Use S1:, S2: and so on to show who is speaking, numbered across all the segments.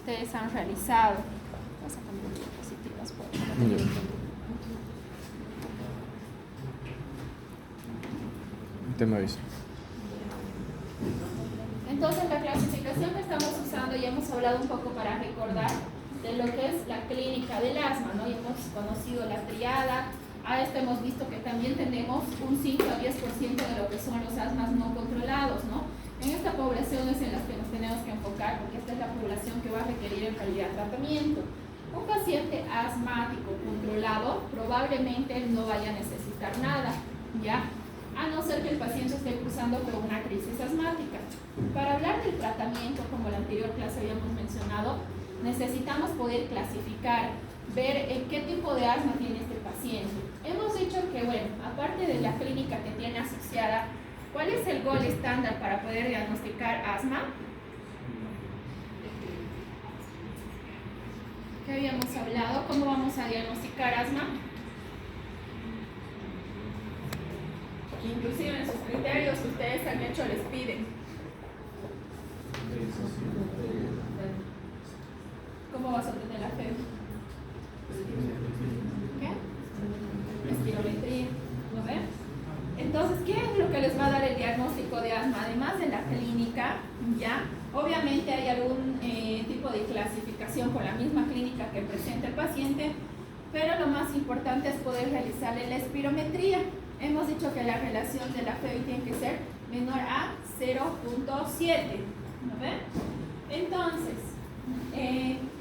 S1: ustedes han realizado. Vamos a cambiar diapositivas por favor.
S2: Te me avisa.
S1: Entonces, la clasificación que estamos usando, ya hemos hablado un poco para recordar de lo que es la clínica del asma, ¿no? Ya hemos conocido la triada. A esto hemos visto que también tenemos un 5 a 10% de lo que son los asmas no controlados, ¿no? En esta población es en la que nos tenemos que enfocar, porque esta es la población que va a requerir en calidad de tratamiento. Un paciente asmático controlado probablemente no vaya a necesitar nada, ¿ya? A no ser que el paciente esté cruzando por una crisis asmática. Para hablar del tratamiento, como la anterior clase habíamos mencionado, necesitamos poder clasificar, ver qué tipo de asma tiene este paciente. Hemos dicho que, bueno, aparte de la clínica que tiene asociada, ¿cuál es el gol estándar para poder diagnosticar asma? ¿Qué habíamos hablado? ¿Cómo vamos a diagnosticar asma? Inclusive en sus criterios que ustedes han hecho les piden. ¿Cómo vas a obtener la fe? ¿Qué? Espirometría. ¿Lo ven? Entonces, ¿qué es lo que les va a dar el diagnóstico de asma? Además de la clínica, ¿ya? Obviamente hay algún tipo de clasificación con la misma clínica que presenta el paciente, pero lo más importante es poder realizarle la espirometría. Hemos dicho que la relación de la FEBI tiene que ser menor a 0.7. ¿No ven? Entonces,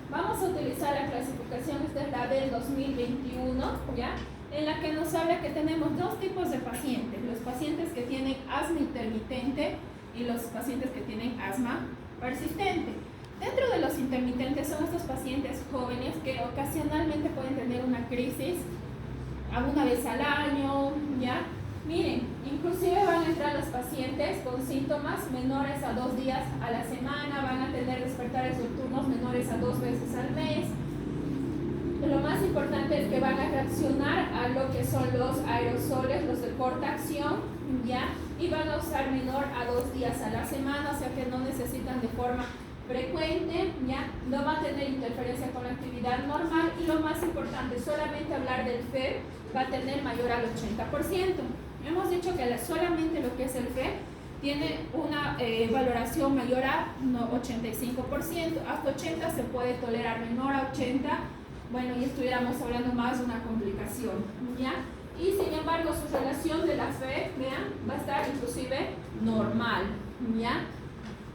S1: vamos a utilizar la clasificación, esta es la del 2021, ¿ya? En la que nos habla que tenemos dos tipos de pacientes, los pacientes que tienen asma intermitente y los pacientes que tienen asma persistente. Dentro de los intermitentes son estos pacientes jóvenes que ocasionalmente pueden tener una crisis alguna vez al año, ¿ya? Miren, inclusive van a entrar los pacientes con síntomas menores a 2 días a la semana, van a tener despertares nocturnos menores a 2 veces al mes. Lo más importante es que van a reaccionar a lo que son los aerosoles, los de corta acción, ¿ya? Y van a usar menor a 2 días a la semana, o sea que no necesitan de forma frecuente, ¿ya? No va a tener interferencia con la actividad normal y lo más importante, solamente hablar del FEB va a tener mayor al 80%. Hemos dicho que solamente lo que es el FEB tiene una valoración mayor a 85%, hasta 80% se puede tolerar, menor a 80%, bueno, y estuviéramos hablando más de una complicación, ¿ya? Y sin embargo su relación de la FEB, vean, va a estar inclusive normal, ¿ya?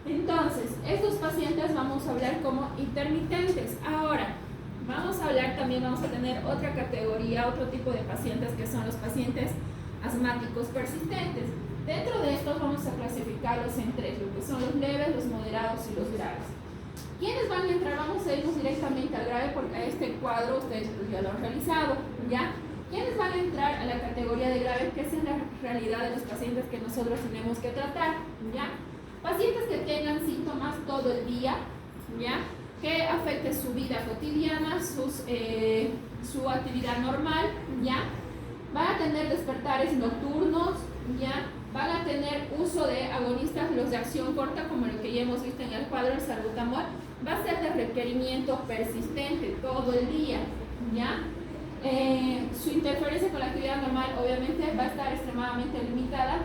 S1: Entonces, estos pacientes vamos a hablar como intermitentes. Ahora, vamos a hablar también, vamos a tener otra categoría, otro tipo de pacientes que son los pacientes asmáticos persistentes. Dentro de estos vamos a clasificarlos en 3, lo que son los leves, los moderados y los graves. ¿Quiénes van a entrar? Vamos a irnos directamente al grave porque a este cuadro ustedes ya lo han realizado, ¿ya? ¿Quiénes van a entrar a la categoría de grave? Que es en la realidad de los pacientes que nosotros tenemos que tratar, ¿ya? Pacientes que tengan síntomas todo el día, ¿ya? Que afecte su vida cotidiana, su actividad normal, ¿ya? Van a tener despertares nocturnos, ¿ya? Van a tener uso de agonistas, los de acción corta, como lo que ya hemos visto en el cuadro, el salbutamol, va a ser de requerimiento persistente todo el día, ¿ya? Su interferencia con la actividad normal obviamente va a estar extremadamente limitada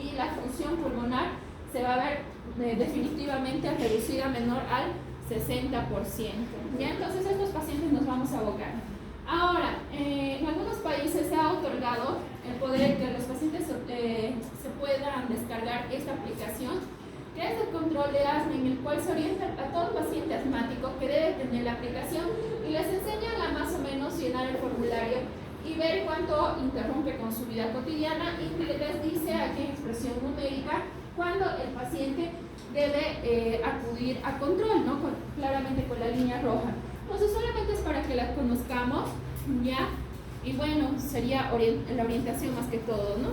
S1: y la función pulmonar se va a ver definitivamente reducida menor al 60%. ¿Ya? Entonces estos pacientes nos vamos a abocar. Ahora, en algunos países se ha otorgado el poder que los pacientes se puedan descargar esta aplicación, que es el control de asma, en el cual se orienta a todo paciente asmático que debe tener la aplicación y les enseñan a más o menos llenar el formulario y ver cuánto interrumpe con su vida cotidiana y les dice aquí en expresión numérica cuando el paciente debe acudir a control, ¿no? Claramente con la línea roja. Entonces solamente es para que la conozcamos, ¿ya? Y bueno, sería la orientación más que todo, ¿no?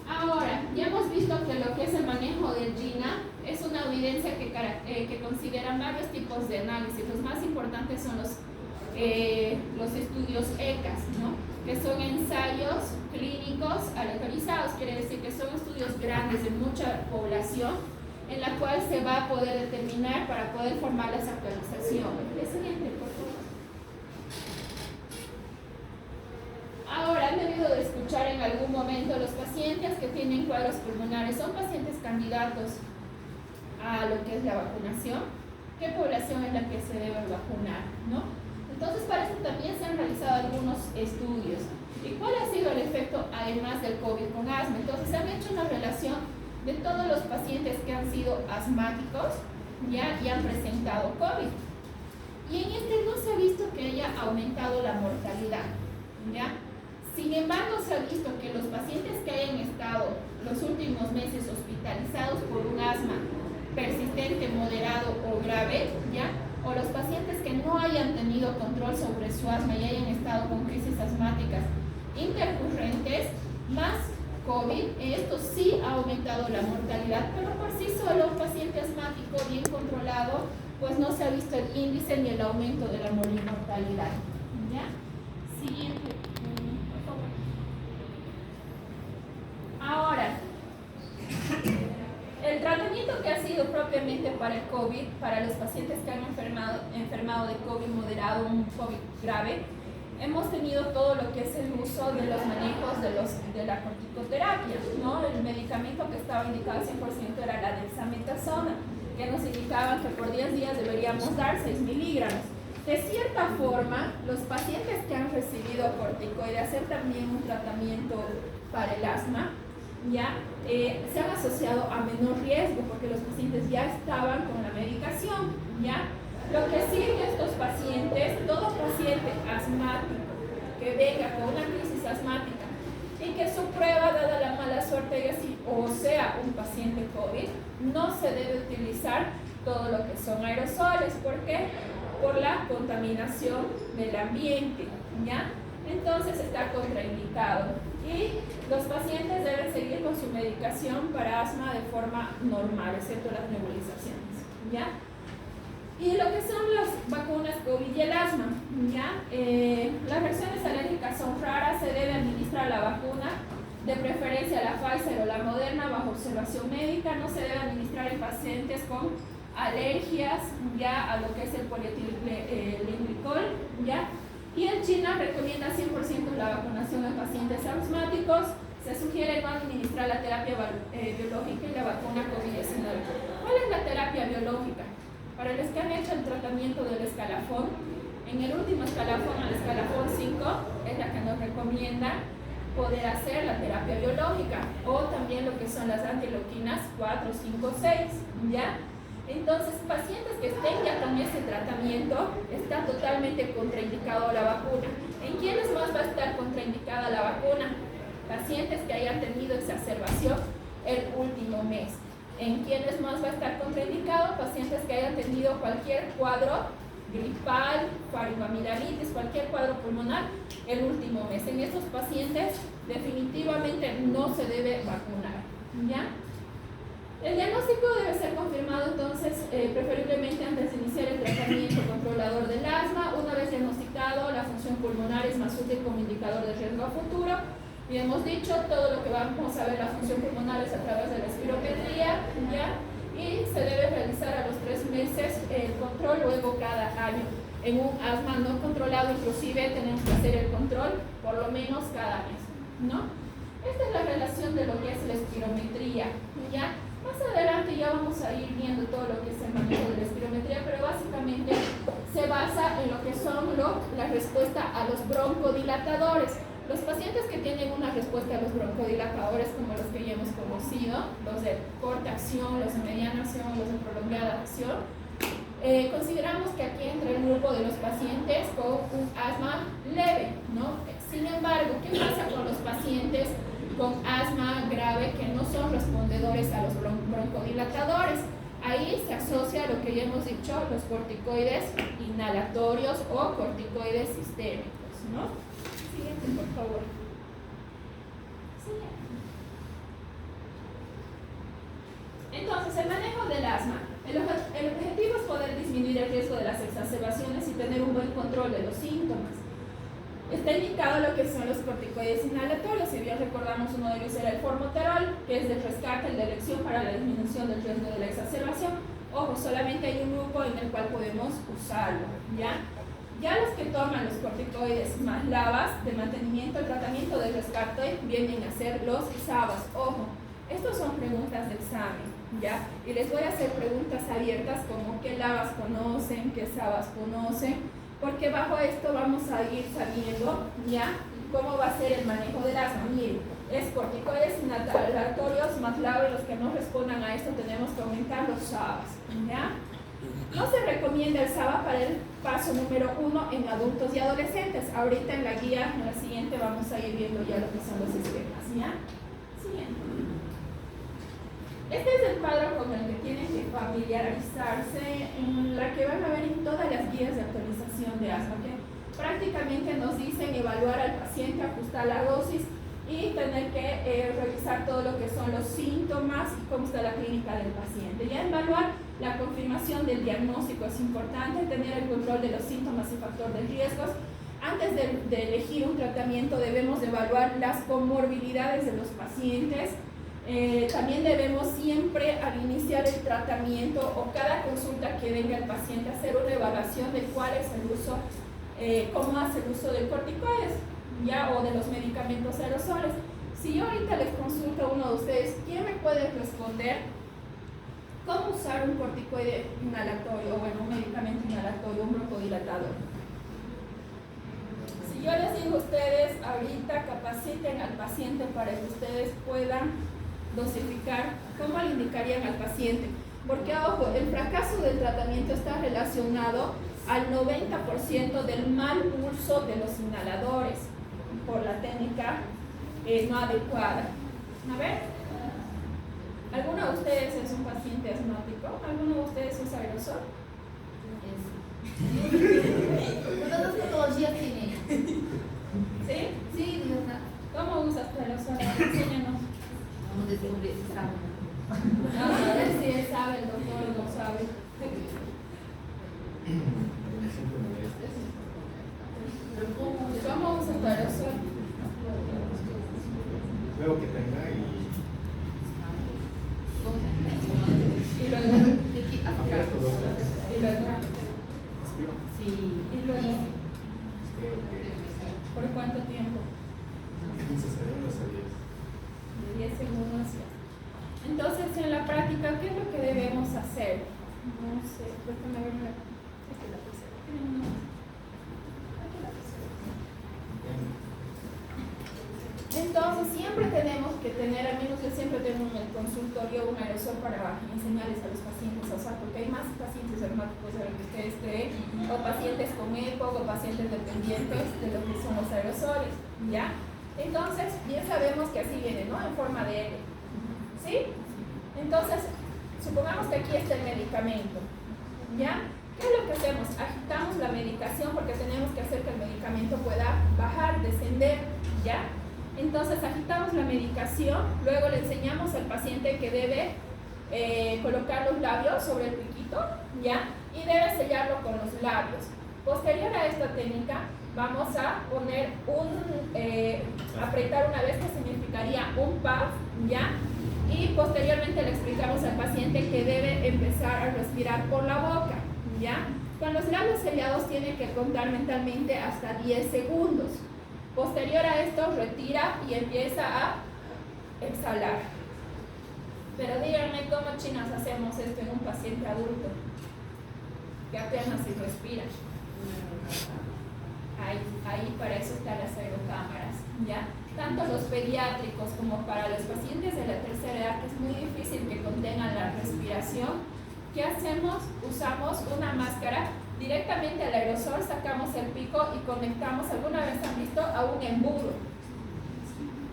S1: Ahora, ya hemos visto que lo que es el manejo del GINA es una evidencia que considera varios tipos de análisis. Los más importantes son los estudios ECAS, ¿no? Que son ensayos clínicos aleatorizados, quiere decir que son estudios grandes de mucha población en la cual se va a poder determinar para poder formar las actualizaciones. El siguiente, por favor. Ahora, han debido de escuchar en algún momento los pacientes que tienen cuadros pulmonares, son pacientes candidatos a lo que es la vacunación. ¿Qué población es la que se debe vacunar, ¿no? Entonces, para esto también se han realizado algunos estudios. ¿Y cuál ha sido el efecto, además del COVID con asma? Entonces, se han hecho una relación de todos los pacientes que han sido asmáticos ya y han presentado COVID. Y en este no se ha visto que haya aumentado la mortalidad, ¿ya? Sin embargo, se ha visto que los pacientes que hayan estado los últimos meses hospitalizados por un asma persistente, moderado o grave, ¿ya? O los pacientes que no hayan tenido control sobre su asma y hayan estado con crisis asmáticas intercurrentes, más COVID, esto sí ha aumentado la mortalidad, pero por sí solo un paciente asmático bien controlado, pues no se ha visto el índice ni el aumento de la mortalidad. ¿Ya? Siguiente, por favor. Ahora, el tratamiento que ha sido propiamente para el COVID, para los pacientes que han enfermado de COVID moderado, un COVID grave, hemos tenido todo lo que es el uso de los manejos de la corticoterapia, ¿no? El medicamento que estaba indicado al 100% era la dexametasona, que nos indicaban que por 10 días deberíamos dar 6 miligramos. De cierta forma, los pacientes que han recibido corticoides, hacer también un tratamiento para el asma, ya se han asociado a menor riesgo porque los pacientes ya estaban con la medicación, ¿ya? Lo que sí en estos pacientes, todo paciente asmático que venga con una crisis asmática y que su prueba, dada la mala suerte, haya sido, o sea, un paciente COVID, no se debe utilizar todo lo que son aerosoles. ¿Por qué? Por la contaminación del ambiente, ¿ya? Entonces está contraindicado. Y los pacientes deben seguir con su medicación para asma de forma normal, excepto las nebulizaciones, ¿ya? Y lo que son las vacunas COVID y el asma, ¿ya? Las reacciones alérgicas son raras, se debe administrar la vacuna, de preferencia la Pfizer o la Moderna, bajo observación médica. No se debe administrar en pacientes con alergias, ya, a lo que es el polietilenglicol, ¿ya? Y en China recomienda 100% la vacunación en pacientes asmáticos. Se sugiere no administrar la terapia biológica y la vacuna COVID-19. ¿Cuál es la terapia biológica? Para los que han hecho el tratamiento del escalafón, en el último escalafón, al escalafón 5, es la que nos recomienda poder hacer la terapia biológica, o también lo que son las antileuquinas 4, 5, 6, ¿ya? Entonces, pacientes que estén ya con ese tratamiento, está totalmente contraindicado la vacuna. ¿En quiénes más va a estar contraindicada la vacuna? Pacientes que hayan tenido exacerbación el último mes. ¿En quiénes más va a estar contraindicado? Pacientes que hayan tenido cualquier cuadro gripal, faringoamigdalitis, cualquier cuadro pulmonar el último mes. En estos pacientes definitivamente no se debe vacunar, ¿ya? El diagnóstico debe ser confirmado entonces preferiblemente antes de iniciar el tratamiento controlador del asma. Una vez diagnosticado, la función pulmonar es más útil como indicador de riesgo a futuro. Y hemos dicho, todo lo que vamos a ver la función pulmonar es a través de la espirometría, ¿ya? Y se debe realizar a los 3 meses el control, luego cada año. En un asma no controlado, inclusive, tenemos que hacer el control por lo menos cada mes, ¿no? Esta es la relación de lo que es la espirometría, ¿ya? Más adelante ya vamos a ir viendo todo lo que es el manejo de la espirometría, pero básicamente se basa en lo que son la respuesta a los broncodilatadores. Los pacientes que tienen una respuesta a los broncodilatadores, como los que ya hemos conocido, los de corta acción, los de mediana acción, los de prolongada acción, consideramos que aquí entra el grupo de los pacientes con un asma leve, ¿no? Sin embargo, ¿qué pasa con los pacientes con asma grave que no son respondedores a los broncodilatadores? Ahí se asocia lo que ya hemos dicho, los corticoides inhalatorios o corticoides sistémicos, ¿no? Siguiente, por favor. Siguiente. Entonces, el manejo del asma. El objetivo es poder disminuir el riesgo de las exacerbaciones y tener un buen control de los síntomas. Está indicado lo que son los corticoides inhalatorios. Si bien recordamos, uno de ellos era el formoterol, que es de rescate, el de elección para la disminución del riesgo de la exacerbación. Ojo, solamente hay un grupo en el cual podemos usarlo, ¿ya? Ya los que toman los corticoides más LABAs de mantenimiento, el tratamiento de rescate, vienen a ser los SABAs. Ojo, estos son preguntas de examen, ¿ya? Y les voy a hacer preguntas abiertas como qué LABAs conocen, qué SABAs conocen, porque bajo esto vamos a ir sabiendo, ¿ya?, cómo va a ser el manejo del asma. Miren, es corticoides inhalatorios más LABA, y los que no respondan a esto tenemos que aumentar los SABAs, ¿ya? No se recomienda el SABA para el paso número 1 en adultos y adolescentes. Ahorita en la guía, en la siguiente, vamos a ir viendo ya lo que son los esquemas, ¿ya? Siguiente. Este es el cuadro con el que tienen que familiarizarse, en la que van a ver en todas las guías de actualización de asma, que prácticamente nos dicen evaluar al paciente, ajustar la dosis y tener que revisar todo lo que son los síntomas y cómo está la clínica del paciente. Ya evaluar la confirmación del diagnóstico es importante, tener el control de los síntomas y factor de riesgos. Antes de elegir un tratamiento debemos evaluar las comorbilidades de los pacientes. También debemos siempre al iniciar el tratamiento o cada consulta que venga el paciente hacer una evaluación de cuál es el uso, cómo hace el uso del corticoides, ya, o de los medicamentos aerosoles. Si yo ahorita les consulto a uno de ustedes, ¿quién me puede responder cómo usar un corticoide inhalatorio, bueno, un medicamento inhalatorio, un broncodilatador? Si yo les digo a ustedes ahorita capaciten al paciente para que ustedes puedan dosificar, ¿cómo le indicarían al paciente? Porque, ojo, el fracaso del tratamiento está relacionado al 90% del mal uso de los inhaladores por la técnica no adecuada. A ver, ¿alguno de ustedes es un paciente asmático? ¿Alguno de ustedes usa aerosol?
S3: Todas las patologías tienen.
S1: ¿Sí?
S3: Sí, Dios mío.
S1: ¿Cómo usas tu aerosol? Enséñanos.
S3: Vamos a descubrir si saben.
S1: No, a ver si él sabe, el doctor no sabe. ¿Cómo usas tu aerosol?
S4: Luego que tenga y
S1: luego.
S4: abierto dos veces.
S1: Y luego.
S4: Respiro.
S3: Sí.
S1: Y luego.
S4: Creo que
S1: ¿Por cuánto tiempo?
S4: 15 segundos a 10.
S1: De 10 segundos. Entonces, en la práctica, ¿qué es lo que debemos hacer? No sé, déjame ver la. Aquí la puse. Aquí la puse. Entonces, siempre tenemos que tener, al menos yo siempre tengo en el consultorio un aerosol para enseñarles a los pacientes a usar, porque hay más pacientes asmáticos de lo que ustedes creen, o pacientes con EPOC, o pacientes dependientes de lo que son los aerosoles, ¿ya? Entonces, bien sabemos que así viene, ¿no? En forma de L, ¿sí? Entonces, supongamos que aquí está el medicamento, ¿ya? ¿Qué es lo que hacemos? Agitamos la medicación porque tenemos que hacer que el medicamento pueda bajar, descender, ¿ya? Entonces agitamos la medicación, luego le enseñamos al paciente que debe colocar los labios sobre el piquito, ¿ya? Y debe sellarlo con los labios. Posterior a esta técnica, vamos a poner apretar una vez, que significaría un puff, ¿ya? Y posteriormente le explicamos al paciente que debe empezar a respirar por la boca, ¿ya? Con los labios sellados tiene que contar mentalmente hasta 10 segundos. Posterior a esto, retira y empieza a exhalar. Pero díganme cómo chinas hacemos esto en un paciente adulto que apenas se respira. Ahí para eso están las aerocámaras, ¿ya? Tanto los pediátricos como para los pacientes de la tercera edad, que es muy difícil que contengan la respiración. ¿Qué hacemos? Usamos una máscara. Directamente al aerosol sacamos el pico y conectamos, ¿alguna vez han visto?, a un embudo.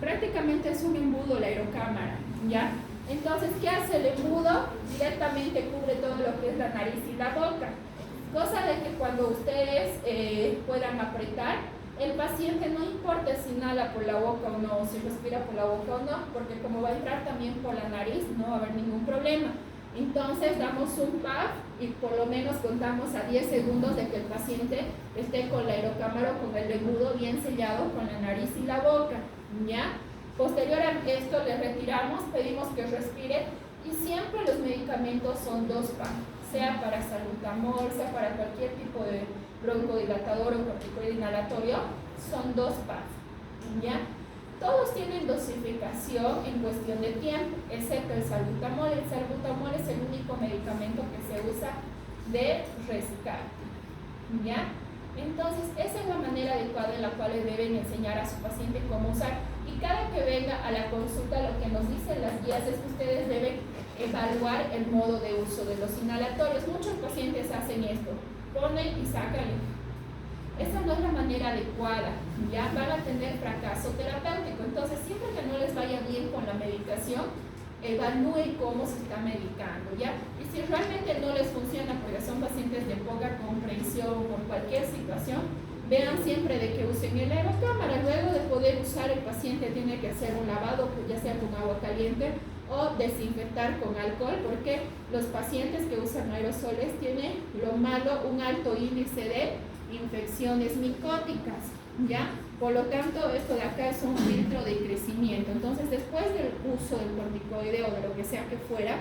S1: Prácticamente es un embudo la aerocámara, ¿ya? Entonces, ¿qué hace el embudo? Directamente cubre todo lo que es la nariz y la boca. Cosa de que cuando ustedes puedan apretar, el paciente no importa si inhala por la boca o no, si respira por la boca o no, porque como va a entrar también por la nariz, no va a haber ningún problema. Entonces damos un PAF y por lo menos contamos a 10 segundos de que el paciente esté con la aerocámara o con el embudo bien sellado con la nariz y la boca, ¿ya? Posterior a esto le retiramos, pedimos que respire y siempre los medicamentos son 2 PAF, sea para salbutamol, sea para cualquier tipo de broncodilatador o corticoide inhalatorio, son 2 PAF, ¿ya? Todos tienen dosificación en cuestión de tiempo, excepto el salbutamol. El salbutamol es el único medicamento que se usa de rescate, ¿ya? Entonces, esa es la manera adecuada en la cual le deben enseñar a su paciente cómo usar. Y cada que venga a la consulta, lo que nos dicen las guías es que ustedes deben evaluar el modo de uso de los inhalatorios. Muchos pacientes hacen esto, ponen y sacan. Esa no es la manera adecuada, ya van a tener fracaso terapéutico. Entonces, siempre que no les vaya bien con la medicación, evalúen cómo se está medicando, ¿ya? Y si realmente no les funciona, porque son pacientes de poca comprensión por cualquier situación, vean siempre de que usen el aerocámara. Luego de poder usar, el paciente tiene que hacer un lavado, ya sea con agua caliente o desinfectar con alcohol, porque los pacientes que usan aerosoles tienen lo malo, un alto índice de infecciones micóticas, ¿ya? Por lo tanto, esto de acá es un filtro de crecimiento. Entonces, después del uso del corticoide o de lo que sea que fuera,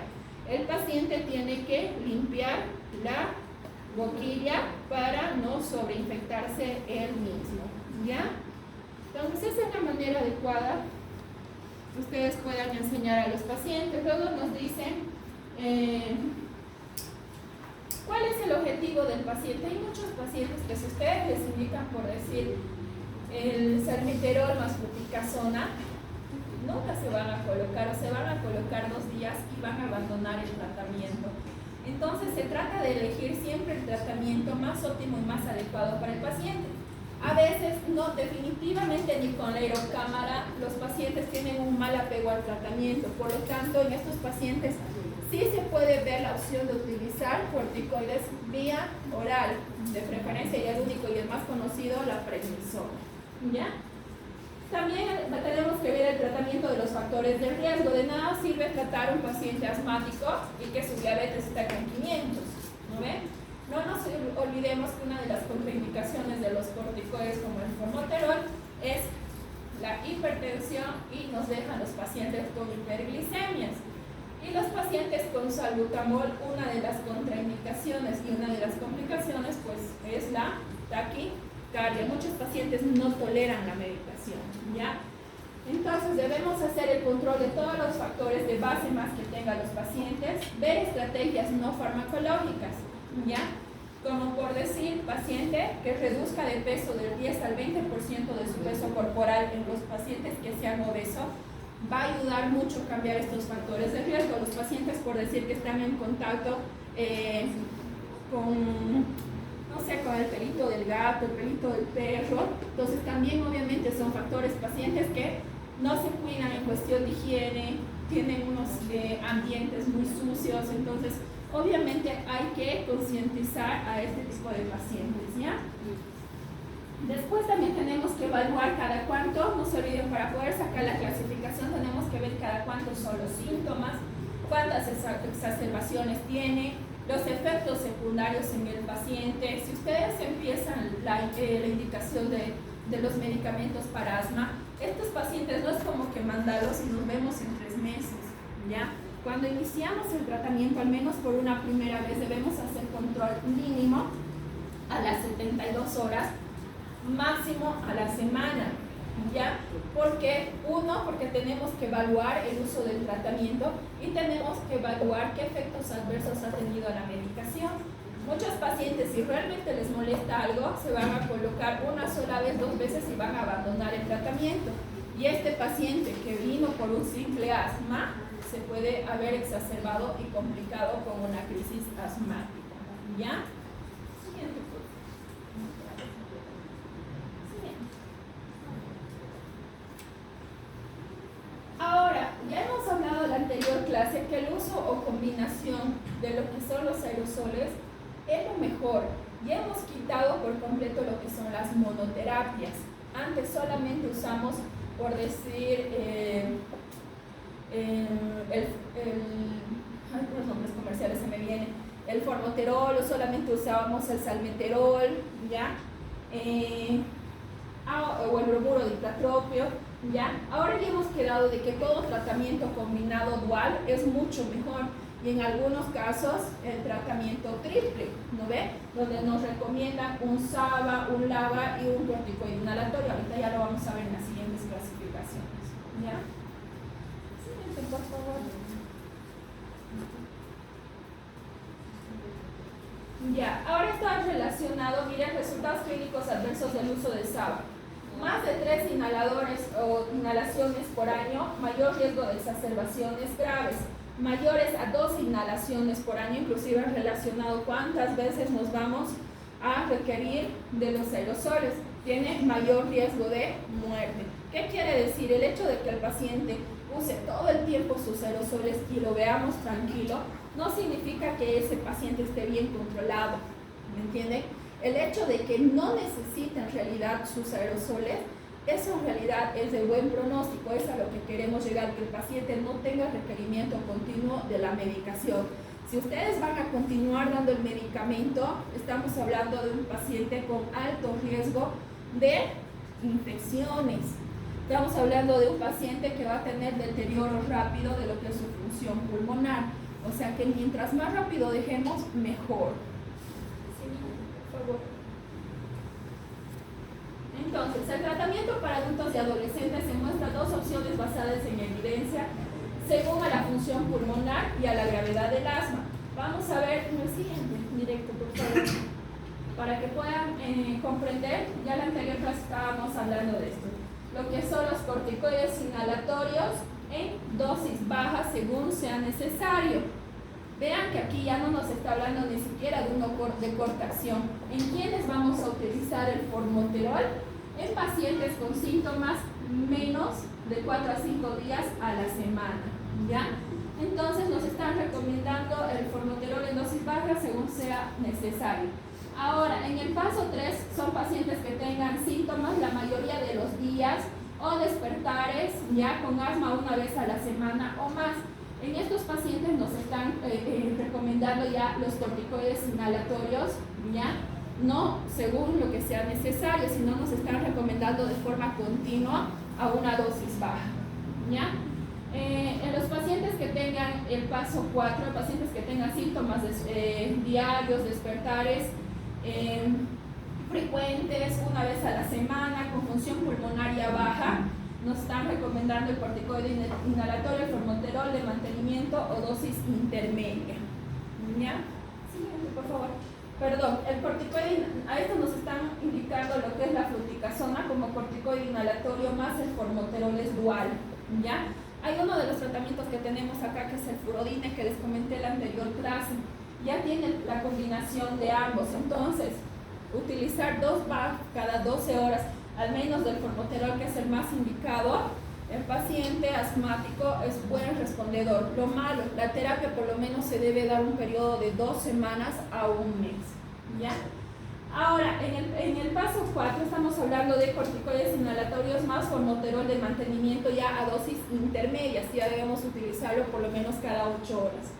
S1: el paciente tiene que limpiar la boquilla para no sobreinfectarse él mismo, ¿ya? Entonces, esa es la manera adecuada que ustedes puedan enseñar a los pacientes. Luego nos dicen ¿cuál es el objetivo del paciente? Hay muchos pacientes que si ustedes les indican, por decir, el salmeterol más fluticasona, nunca se van a colocar o se van a colocar 2 días y van a abandonar el tratamiento. Entonces se trata de elegir siempre el tratamiento más óptimo y más adecuado para el paciente. A veces, no, definitivamente ni con la aerocámara los pacientes tienen un mal apego al tratamiento. Por lo tanto, en estos pacientes sí se puede ver la opción de utilizar corticoides vía oral, de preferencia, y el único y el más conocido, la prednisona, ¿ya? También tenemos que ver el tratamiento de los factores de riesgo. De nada sirve tratar a un paciente asmático y que su diabetes está en 500, ¿no ven? No nos olvidemos que una de las contraindicaciones de los corticoides como el formoterol es la hipertensión y nos dejan los pacientes con hiperglicemias. Y los pacientes con salbutamol, una de las contraindicaciones y una de las complicaciones pues es la taquicardia. Muchos pacientes no toleran la medicación, ¿ya? Entonces debemos hacer el control de todos los factores de base más que tengan los pacientes, ver estrategias no farmacológicas, ¿ya? Como por decir, paciente que reduzca de peso del 10 al 20% de su peso corporal en los pacientes que sean obesos, va a ayudar mucho a cambiar estos factores de riesgo. Los pacientes, por decir que están en contacto con, no sé, con el pelito del gato, el pelito del perro, entonces también obviamente son factores, pacientes que no se cuidan en cuestión de higiene, tienen unos ambientes muy sucios, entonces obviamente hay que concientizar a este tipo de pacientes, ¿ya? Después también tenemos que evaluar cada cuánto, no se olviden, para poder sacar la clasificación tenemos que ver cada cuánto son los síntomas, cuántas exacerbaciones tiene, los efectos secundarios en el paciente. Si ustedes empiezan la indicación de los medicamentos para asma, estos pacientes no es como que mandarlos y nos vemos en 3 meses, ¿ya? Cuando iniciamos el tratamiento, al menos por una primera vez, debemos hacer control mínimo a las 72 horas, máximo a la semana, ¿ya? Porque tenemos que evaluar el uso del tratamiento y tenemos que evaluar qué efectos adversos ha tenido la medicación. Muchos pacientes, si realmente les molesta algo, se van a colocar una sola vez, 2 veces y van a abandonar el tratamiento. Y este paciente que vino por un simple asma se puede haber exacerbado y complicado con una crisis asmática, ¿ya? Siguiente, por favor. Ahora, ya hemos hablado en la anterior clase que el uso o combinación de lo que son los aerosoles es lo mejor. Ya hemos quitado por completo lo que son las monoterapias. Antes solamente usamos, por decir, ay, los nombres comerciales se me vienen, el formoterol, o solamente usábamos el salmeterol, ¿ya? O el bromuro de hipratropio, ¿ya? Ahora ya hemos quedado de que todo tratamiento combinado dual es mucho mejor, y en algunos casos el tratamiento triple, ¿no ve? Donde nos recomiendan un SABA, un LABA y un corticoide inhalatorio. Ahorita ya lo vamos a ver en las siguientes clasificaciones, ¿ya? Siguiente, por favor. Ya, ahora está relacionado, miren, resultados clínicos adversos del uso del SABA. Más de 3 inhaladores o inhalaciones por año, mayor riesgo de exacerbaciones graves. Mayores a 2 inhalaciones por año, inclusive relacionado cuántas veces nos vamos a requerir de los aerosoles, tiene mayor riesgo de muerte. ¿Qué quiere decir? El hecho de que el paciente use todo el tiempo sus aerosoles y lo veamos tranquilo, no significa que ese paciente esté bien controlado, ¿me entienden? El hecho de que no necesite en realidad sus aerosoles, eso en realidad es de buen pronóstico, es a lo que queremos llegar, que el paciente no tenga requerimiento continuo de la medicación. Si ustedes van a continuar dando el medicamento, estamos hablando de un paciente con alto riesgo de infecciones. Estamos hablando de un paciente que va a tener deterioro rápido de lo que es su función pulmonar. O sea que mientras más rápido dejemos, mejor. Sí, por favor. Entonces, el tratamiento para adultos y adolescentes se muestra 2 opciones basadas en evidencia según a la función pulmonar y a la gravedad del asma. Vamos a ver en el siguiente, directo, por favor, para que puedan comprender. Ya en la anterior clase estábamos hablando de esto. Lo que son los corticoides inhalatorios en dosis bajas según sea necesario. Vean que aquí ya no nos está hablando ni siquiera de uno de corta acción. ¿En quiénes vamos a utilizar el formoterol? En pacientes con síntomas menos de 4 a 5 días a la semana, ¿ya? Entonces nos están recomendando el formoterol en dosis bajas según sea necesario. Ahora, en el paso 3 son pacientes que tengan síntomas la mayoría de los días o despertares, ya con asma una vez a la semana o más. En estos pacientes nos están recomendando ya los corticoides inhalatorios, ya no según lo que sea necesario, sino nos están recomendando de forma continua a una dosis baja, ¿ya? En los pacientes que tengan el paso 4, pacientes que tengan síntomas diarios, despertares frecuentes, una vez a la semana, con función pulmonaria baja, nos están recomendando el corticoide inhalatorio, el formoterol de mantenimiento o dosis intermedia, ¿ya? Siguiente, por favor. Perdón, el corticoide, a esto nos están indicando lo que es la fluticasona como corticoide inhalatorio más el formoterol es dual, ¿ya? Hay uno de los tratamientos que tenemos acá que es el furodine que les comenté en la anterior clase, ya tiene la combinación de ambos, entonces utilizar 2 BAF cada 12 horas, al menos del formoterol que es el más indicado. El paciente asmático es buen respondedor. Lo malo, la terapia por lo menos se debe dar un periodo de 2 semanas a 1 mes, ¿ya? Ahora, en el paso 4 estamos hablando de corticoides inhalatorios más formoterol de mantenimiento ya a dosis intermedias, ya debemos utilizarlo por lo menos cada 8 horas.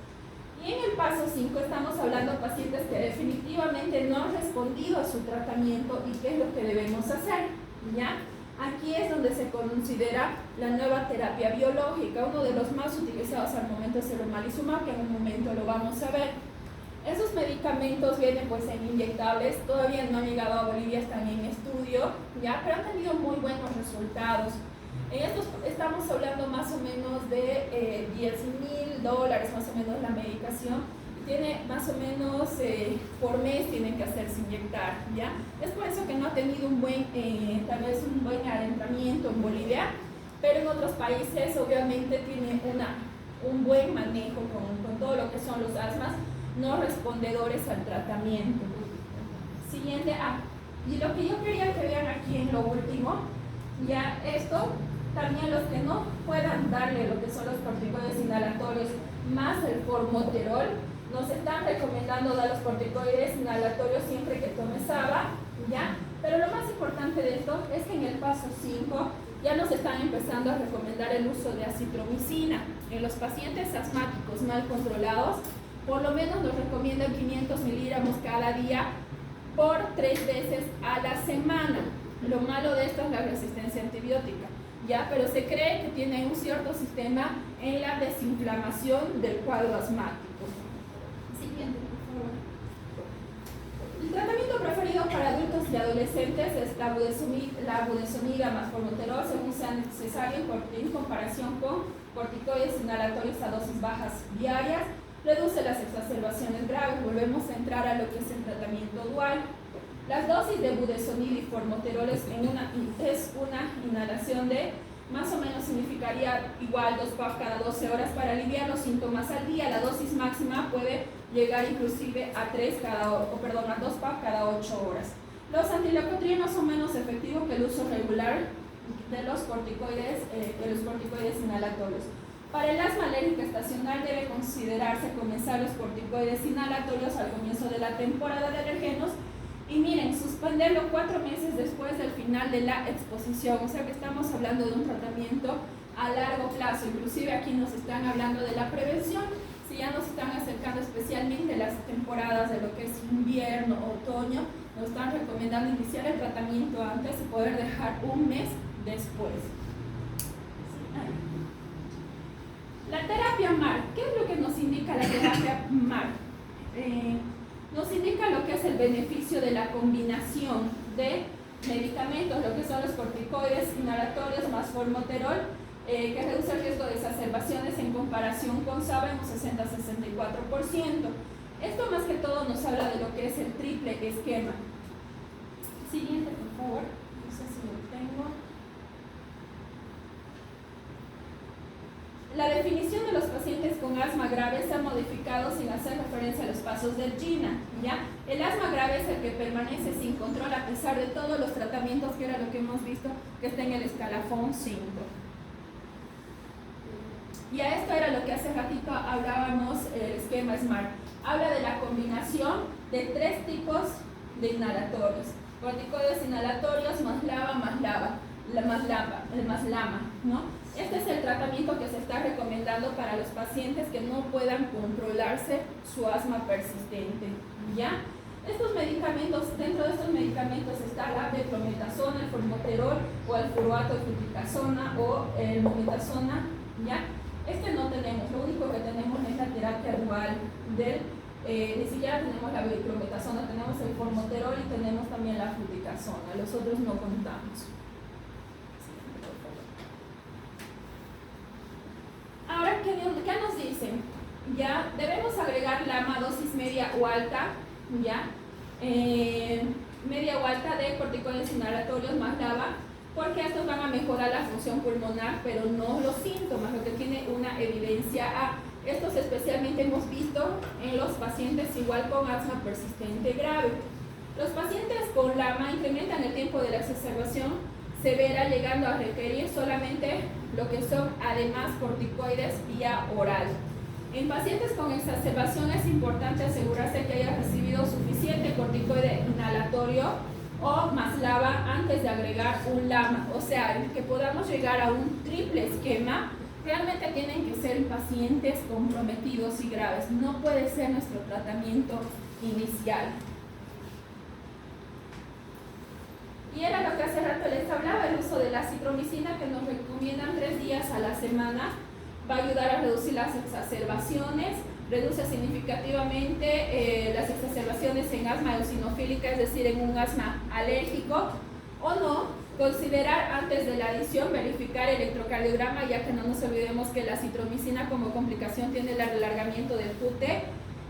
S1: Y en el paso 5 estamos hablando de pacientes que definitivamente no han respondido a su tratamiento y qué es lo que debemos hacer, ¿ya? Aquí es donde se considera la nueva terapia biológica. Uno de los más utilizados al momento es el omalizumab, que en un momento lo vamos a ver. Esos medicamentos vienen pues en inyectables, todavía no han llegado a Bolivia, están en estudio, ¿ya? Pero han tenido muy buenos resultados. En estos estamos hablando más o menos de $10,000 más o menos la medicación. Tiene más o menos por mes tienen que hacerse inyectar, ¿ya? Es por eso que no ha tenido un buen, tal vez un buen adentramiento en Bolivia, pero en otros países obviamente tiene un buen manejo con todo lo que son los asmas no respondedores al tratamiento. Siguiente, y lo que yo quería que vean aquí en lo último, ya esto, también los que no puedan darle lo que son los corticoides inhalatorios más el formoterol, nos están recomendando dar los corticoides inhalatorios siempre que tome SABA, ¿ya? Pero lo más importante de esto es que en el paso 5 ya nos están empezando a recomendar el uso de acitromicina. En los pacientes asmáticos mal controlados, por lo menos nos recomiendan 500 miligramos cada día por 3 veces a la semana. Lo malo de esto es la resistencia antibiótica, ¿ya? Pero se cree que tiene un cierto sistema en la desinflamación del cuadro asmático. Siguiente, por favor. El tratamiento preferido para adultos y adolescentes es la budesonida más formoterol según sea necesario en comparación con corticoides inhalatorios a dosis bajas diarias. Reduce las exacerbaciones graves. Volvemos a entrar a lo que es el tratamiento dual. Las dosis de budesonida y formoterol es una inhalación de más o menos significaría igual 2 PAF cada 12 horas para aliviar los síntomas al día. La dosis máxima puede llegar inclusive a 2 PAF cada 8 horas. Los antileucotrienos son menos efectivos que el uso regular de los corticoides inhalatorios. Para el asma alérgica estacional debe considerarse comenzar los corticoides inhalatorios al comienzo de la temporada de alergenos y miren, suspenderlo 4 meses después del final de la exposición, o sea que estamos hablando de un tratamiento a largo plazo. Inclusive aquí nos están hablando de la prevención, si ya nos están acercando especialmente las temporadas de lo que es invierno, otoño, nos están recomendando iniciar el tratamiento antes y poder dejar un mes después. La terapia MAR, ¿qué es lo que nos indica la terapia MAR? Nos indica lo que es el beneficio de la combinación de medicamentos, lo que son los corticoides inhalatorios más formoterol, que reduce el riesgo de exacerbaciones en comparación con SABA en un 60-64%. Esto más que todo nos habla de lo que es el triple esquema. Siguiente, por favor. No sé si lo tengo. La definición de los pacientes con asma grave se ha modificado sin hacer referencia a los pasos del GINA, ¿ya? El asma grave es el que permanece sin control a pesar de todos los tratamientos, que era lo que hemos visto, que está en el escalafón 5. Y a esto era lo que hace ratito hablábamos, el esquema SMART. Habla de la combinación de 3 tipos de inhalatorios. Corticoides inhalatorios más LAMA, ¿no? Este es el tratamiento que se está recomendando para los pacientes que no puedan controlarse su asma persistente, ¿ya? Estos medicamentos, dentro de estos medicamentos está la beclometasona, el formoterol o el furoato de fluticasona o el mometasona, ¿ya? Este no tenemos, lo único que tenemos es la terapia dual ni siquiera tenemos la beclometasona, tenemos el formoterol y tenemos también la fluticasona, los otros no contamos. Ahora, ¿qué nos dicen? Ya debemos agregar LAMA dosis media o alta, ya, media o alta de corticoides inhalatorios más LAMA, porque estos van a mejorar la función pulmonar, pero no los síntomas, lo que tiene una evidencia A. Estos especialmente hemos visto en los pacientes igual con asma persistente grave. Los pacientes con LAMA incrementan el tiempo de la exacerbación severa, llegando a requerir solamente lo que son además corticoides vía oral. En pacientes con exacerbación es importante asegurarse que haya recibido suficiente corticoide inhalatorio o más LAMA antes de agregar un LAMA. O sea, que podamos llegar a un triple esquema, realmente tienen que ser pacientes comprometidos y graves. No puede ser nuestro tratamiento inicial. Y era lo que hace rato les hablaba, el uso de la acitromicina, que nos recomiendan 3 días a la semana. Va a ayudar a reducir las exacerbaciones, reduce significativamente las exacerbaciones en asma eosinofílica, es decir, en un asma alérgico o no. Considerar antes de la adición, verificar el electrocardiograma, ya que no nos olvidemos que la acitromicina como complicación tiene el alargamiento del QT,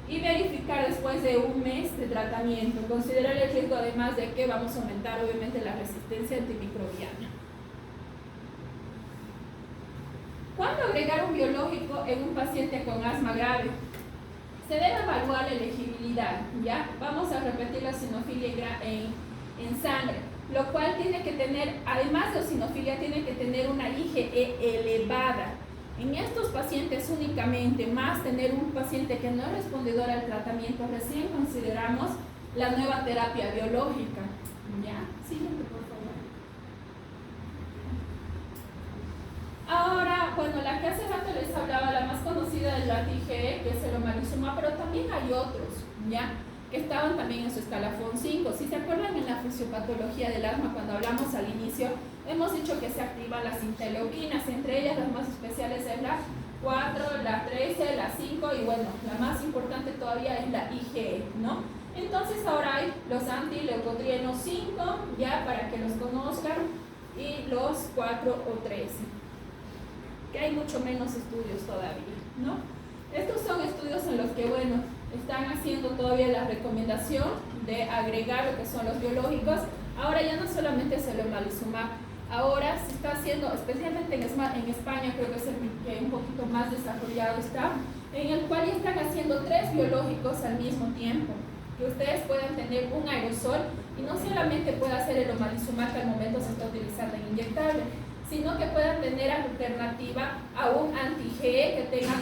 S1: y verificar después de un mes de tratamiento. Considerar el riesgo además de que vamos a aumentar obviamente la resistencia antimicrobiana. ¿Cuándo agregar un biológico en un paciente con asma grave? Se debe evaluar la elegibilidad, ¿ya? Vamos a repetir la eosinofilia en sangre, lo cual tiene que tener, además de eosinofilia, tiene que tener una IgE elevada. En estos pacientes únicamente, más tener un paciente que no es respondedor al tratamiento, recién consideramos la nueva terapia biológica. ¿Ya? Siguiente, por favor. Ahora, bueno, la que hace rato les hablaba, la más conocida es la IgE, que es el omalizumab, pero también hay otros, ¿ya? Que estaban también en su escalafón 5. Si se acuerdan en la fisiopatología del asma, cuando hablamos al inicio, hemos dicho que se activan las interleuquinas, entre ellas las más especiales es la 4, la 13, la 5 y bueno, la más importante todavía es la IgE, ¿no? Entonces ahora hay los antileucotrienos 5, ya para que los conozcan, y los 4 o 13, que hay mucho menos estudios todavía, ¿no? Estos son estudios en los que, bueno, están haciendo todavía la recomendación de agregar lo que son los biológicos. Ahora ya no solamente es el omalizumab, ahora se está haciendo, especialmente en España, creo que es el que un poquito más desarrollado está, en el cual ya están haciendo 3 biológicos al mismo tiempo, que ustedes puedan tener un aerosol y no solamente pueda ser el omalizumab que al momento se está utilizando en inyectable, sino que puedan tener alternativa a un anti-GE que tenga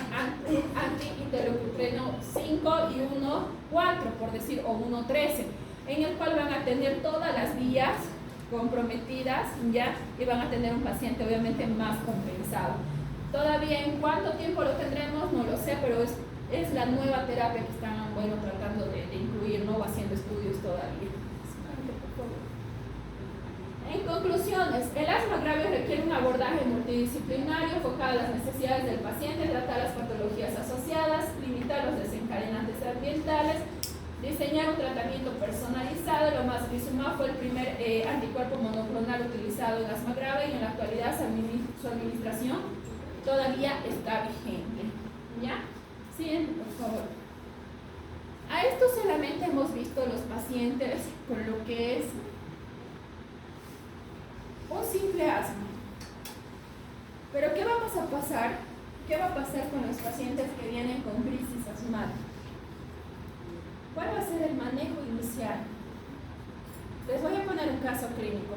S1: un anti-interleucotreno 5 y 1,4, por decir, o 1,13, en el cual van a tener todas las vías comprometidas, ¿ya? Y van a tener un paciente obviamente más compensado. Todavía en cuánto tiempo lo tendremos, no lo sé, pero es la nueva terapia que están, bueno, tratando de incluir, ¿no? O haciendo estudios todavía. En conclusiones, el asma grave requiere un abordaje multidisciplinario enfocado a las necesidades del paciente, tratar las patologías asociadas, limitar los desencadenantes ambientales, diseñar un tratamiento personalizado. El omalizumab fue el primer anticuerpo monoclonal utilizado en asma grave y en la actualidad su administración todavía está vigente. ¿Ya? Siguiente, por favor. A esto solamente hemos visto los pacientes con lo que es un simple asma. Pero ¿qué vamos a pasar? ¿Qué va a pasar con los pacientes que vienen con crisis asmática? ¿Cuál va a ser el manejo inicial? Les voy a poner un caso clínico.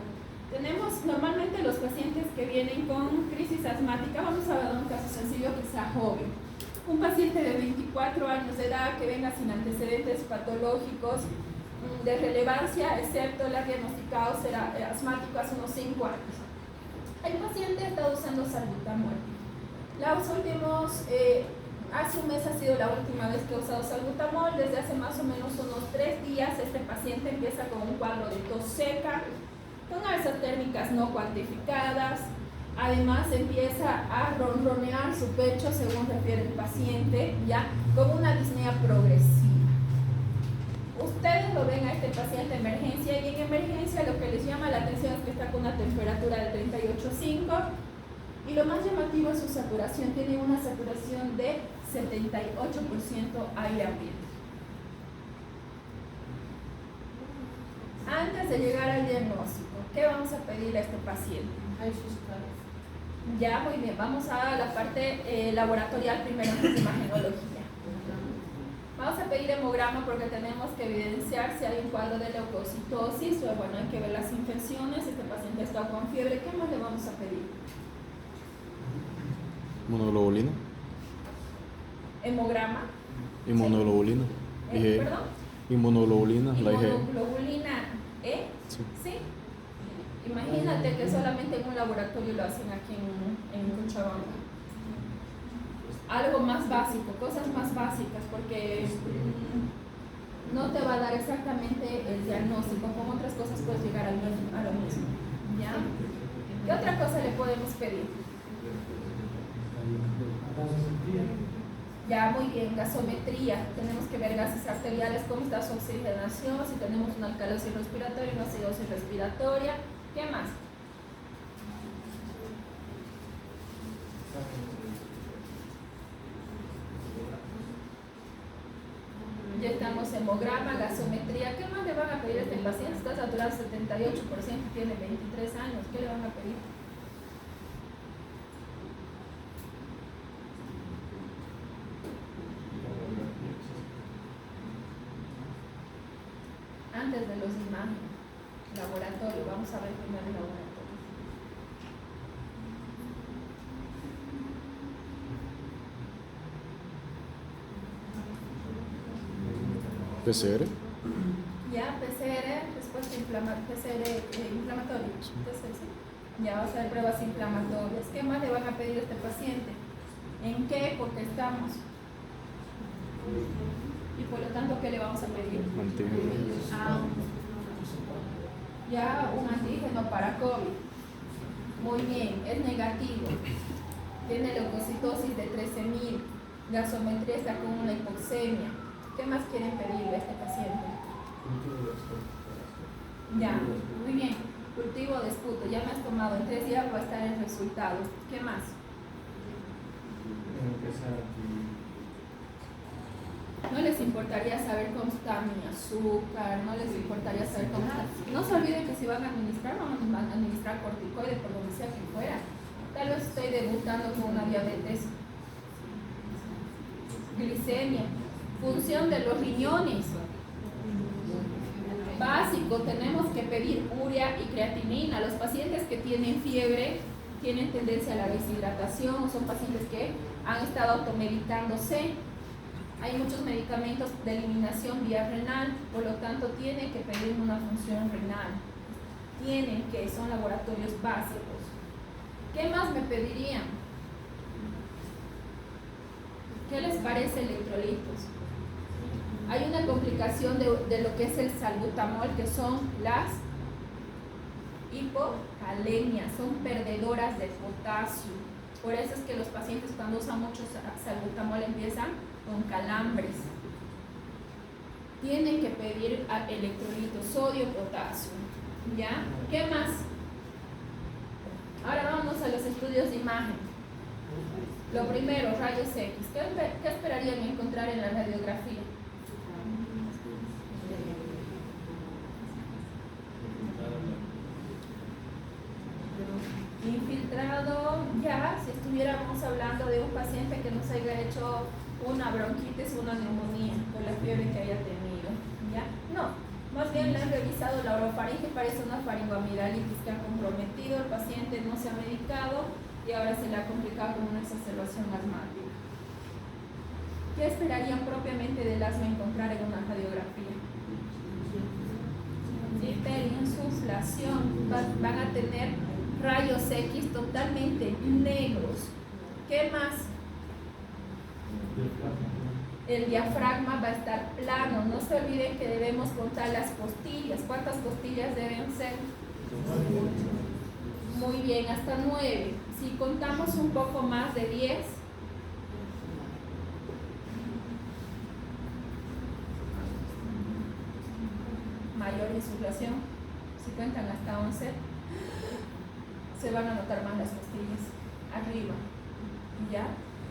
S1: Tenemos normalmente los pacientes que vienen con crisis asmática, vamos a ver un caso sencillo que sea joven. Un paciente de 24 años de edad que venga sin antecedentes patológicos de relevancia, excepto el diagnosticado será asmático hace unos 5 años. El paciente ha estado usando salbutamol. Hace un mes ha sido la última vez que ha usado salbutamol. Desde hace más o menos unos 3 días este paciente empieza con un cuadro de tos seca, con alzas térmicas no cuantificadas. Además empieza a ronronear su pecho, según refiere el paciente, ya con una disnea progresiva. Ustedes lo ven a este paciente en emergencia, y en emergencia lo que les llama la atención es que está con una temperatura de 38,5 y lo más llamativo es su saturación. Tiene una saturación de 78% aire ambiente. Antes de llegar al diagnóstico, ¿qué vamos a pedir a este paciente? Ya, muy bien, vamos a la parte laboratorial primero, que es imagenología. Vamos a pedir hemograma porque tenemos que evidenciar si hay un cuadro de leucocitosis, o bueno, hay que ver las infecciones. Este paciente está con fiebre. ¿Qué más le vamos a pedir?
S2: Inmunoglobulina.
S1: Hemograma.
S2: Inmunoglobulina.
S1: ¿Perdón?
S2: Inmunoglobulina, la IgE.
S1: Inmunoglobulina E.
S2: Sí.
S1: ¿Sí? Imagínate que solamente en un laboratorio lo hacen aquí en Cochabamba. Algo más básico, cosas más básicas, porque no te va a dar exactamente el diagnóstico. Con otras cosas puedes llegar a lo mismo. ¿Ya? ¿Qué otra cosa le podemos pedir? Ya, muy bien, gasometría. Tenemos que ver gases arteriales, cómo está su oxigenación, si tenemos una alcalosis respiratoria, una acidosis respiratoria. ¿Qué más? Ya estamos hemograma, gasometría. ¿Qué más le van a pedir a este paciente? Está saturado 78%, tiene 23 años. ¿Qué le van a pedir? Antes de los imágenes, laboratorio. Vamos a ver primero el laboratorio.
S2: PCR.
S1: Ya, PCR, respuesta PCR inflamatoria. PCR, ¿sí? Ya va a hacer pruebas inflamatorias. ¿Qué más le van a pedir a este paciente? ¿En qué? Porque estamos. Y por lo tanto, ¿qué le vamos a pedir?
S2: Antígenos.
S1: Ya un antígeno para COVID. Muy bien, es negativo. Tiene leucocitosis de 13.000. Gasometría está con una hipoxemia. ¿Qué más quieren pedirle a este paciente? Ya, muy bien. Cultivo de esputo. Ya me has tomado. En 3 días va a estar el resultado. ¿Qué más? No les importaría saber cómo está mi azúcar, no les importaría saber cómo está. No se olviden que si van a administrar, vamos a administrar corticoide por donde sea que fuera. Tal vez estoy debutando con una diabetes. Glicemia, función de los riñones. Básico, tenemos que pedir urea y creatinina. Los pacientes que tienen fiebre tienen tendencia a la deshidratación o son pacientes que han estado automedicándose. Hay muchos medicamentos de eliminación vía renal, por lo tanto tienen que pedir una función renal. Tienen que, son laboratorios básicos. ¿Qué más me pedirían? ¿Qué les parece electrolitos? Hay una complicación de lo que es el salbutamol, que son las hipocalemias, son perdedoras de potasio. Por eso es que los pacientes cuando usan mucho salbutamol empiezan con calambres. Tienen que pedir electrolitos, sodio, potasio. ¿Ya? ¿Qué más? Ahora vamos a los estudios de imagen. Lo primero, rayos X. ¿Qué esperarían encontrar en la radiografía? Infiltrado, ya, si estuviéramos hablando de un paciente que nos haya hecho una bronquitis o una neumonía por la fiebre que haya tenido, ¿ya? No, más bien le han revisado la orofaringe, parece una faringoamidalitis que ha comprometido, el paciente no se ha medicado y ahora se le ha complicado con una exacerbación asmática. ¿Qué esperarían propiamente del asma encontrar en una radiografía? Hiperinsuflación, van a tener rayos X totalmente negros. ¿Qué más? El diafragma va a estar plano. No se olviden que debemos contar las costillas. ¿Cuántas costillas deben ser? Muy bien, hasta 9. Si contamos un poco más de 10, mayor insuflación. Si cuentan hasta 11, se van a notar más las costillas arriba, ¿ya?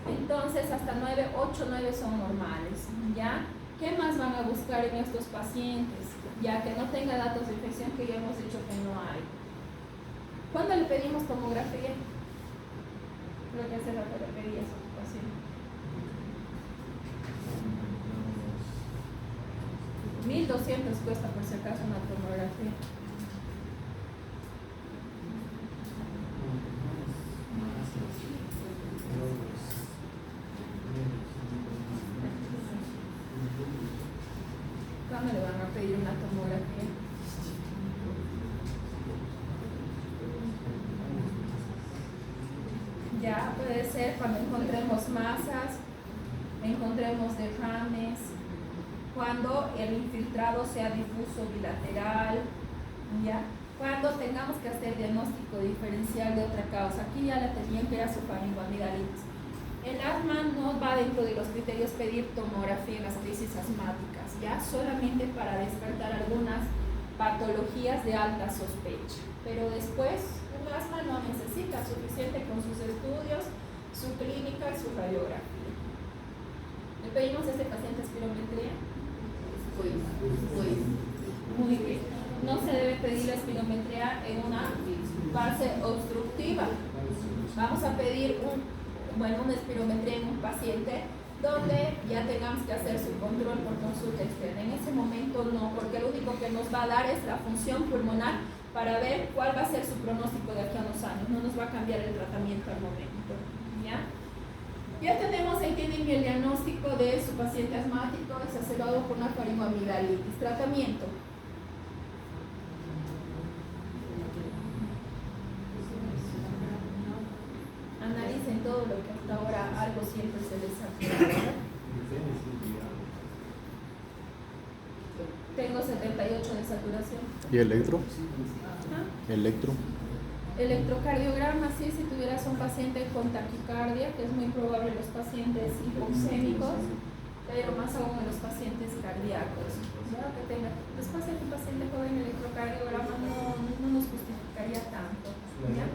S1: Entonces hasta 9, 8, 9 son normales, ¿ya? ¿Qué más van a buscar en estos pacientes? Ya que no tenga datos de infección, que ya hemos dicho que no hay. ¿Cuándo le pedimos tomografía? Creo que hace rato le pedí a su paciente. 1.200 cuesta por si acaso una tomografía. ¿Cuándo le van a pedir una tomografía? Ya puede ser cuando encontremos masas, encontremos derrames, cuando el infiltrado sea difuso bilateral, ¿ya? Cuando tengamos que hacer diagnóstico diferencial de otra causa. Aquí ya la tenían, que era su faringoamidalitis. El asma no va dentro de los criterios pedir tomografía en las crisis asmáticas, ya solamente para descartar algunas patologías de alta sospecha. Pero después, un asma no necesita, suficiente con sus estudios, su clínica y su radiografía. ¿Le pedimos a este paciente espirometría? Muy bien. No se debe pedir la espirometría en una fase obstructiva. Vamos a pedir una espirometría en un paciente donde ya tengamos que hacer su control por consulta externa. En ese momento no, porque lo único que nos va a dar es la función pulmonar para ver cuál va a ser su pronóstico de aquí a unos años. No nos va a cambiar el tratamiento al momento. ¿Ya? Ya tenemos, ahí tienen el diagnóstico de su paciente asmático exacerbado por una faringoamidalitis. Tratamiento. tengo 78 de saturación.
S2: ¿Y electro?
S1: Ajá.
S2: Electro.
S1: Electrocardiograma, sí, si tuvieras un paciente con taquicardia, que es muy probable en los pacientes hipoxémicos, pero más aún en los pacientes cardíacos. ¿Ya? Que tenga, después de un paciente joven, el electrocardiograma no nos justificaría tanto. ¿Ya?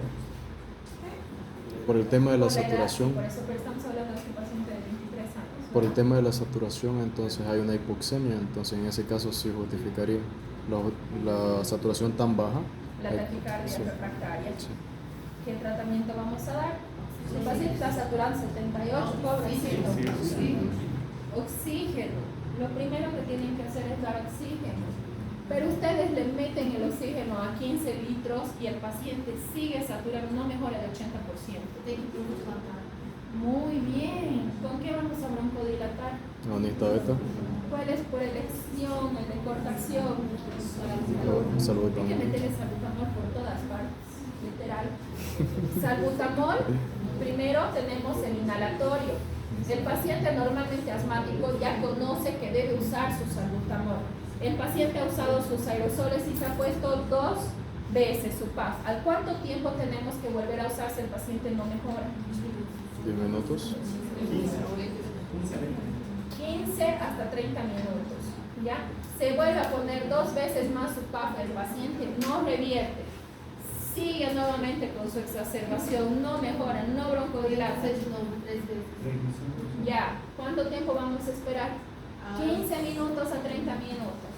S2: Por el tema de la
S1: Por edad,
S2: saturación.
S1: sí, por eso, pero estamos hablando de este paciente de 23 años.
S2: Por el tema de la saturación, entonces hay una hipoxemia, entonces en ese caso sí justificaría la saturación tan baja.
S1: La taquicardia
S2: Sí.
S1: refractaria.
S2: Sí.
S1: ¿Qué tratamiento vamos a dar? El paciente está saturado en 78, pobrecito. Oxígeno. Lo primero que tienen que hacer es dar oxígeno. Pero ustedes le meten el oxígeno a 15 litros y el paciente sigue saturado, no mejora el 80%. Muy bien. ¿Con qué vamos a broncodilatar?
S2: Agonista beta.
S1: ¿Cuál es por elección, el de corta acción?
S2: Salud
S1: Hay que
S2: también.
S1: meterle salbutamol por todas partes, literal. Salbutamol, primero tenemos el inhalatorio. El paciente normalmente asmático ya conoce que debe usar su salbutamol. El paciente ha usado sus aerosoles y se ha puesto 2 veces su PAF. ¿Al cuánto tiempo tenemos que volver a usar si el paciente no mejora?
S2: 10 minutos.
S1: 15 hasta 30 minutos, ¿ya? Se vuelve a poner 2 veces más su PAF, el paciente no revierte, sigue nuevamente con su exacerbación, no mejora, no broncodilata. Ya, ¿cuánto tiempo vamos a esperar? 15 minutos a 30 minutos.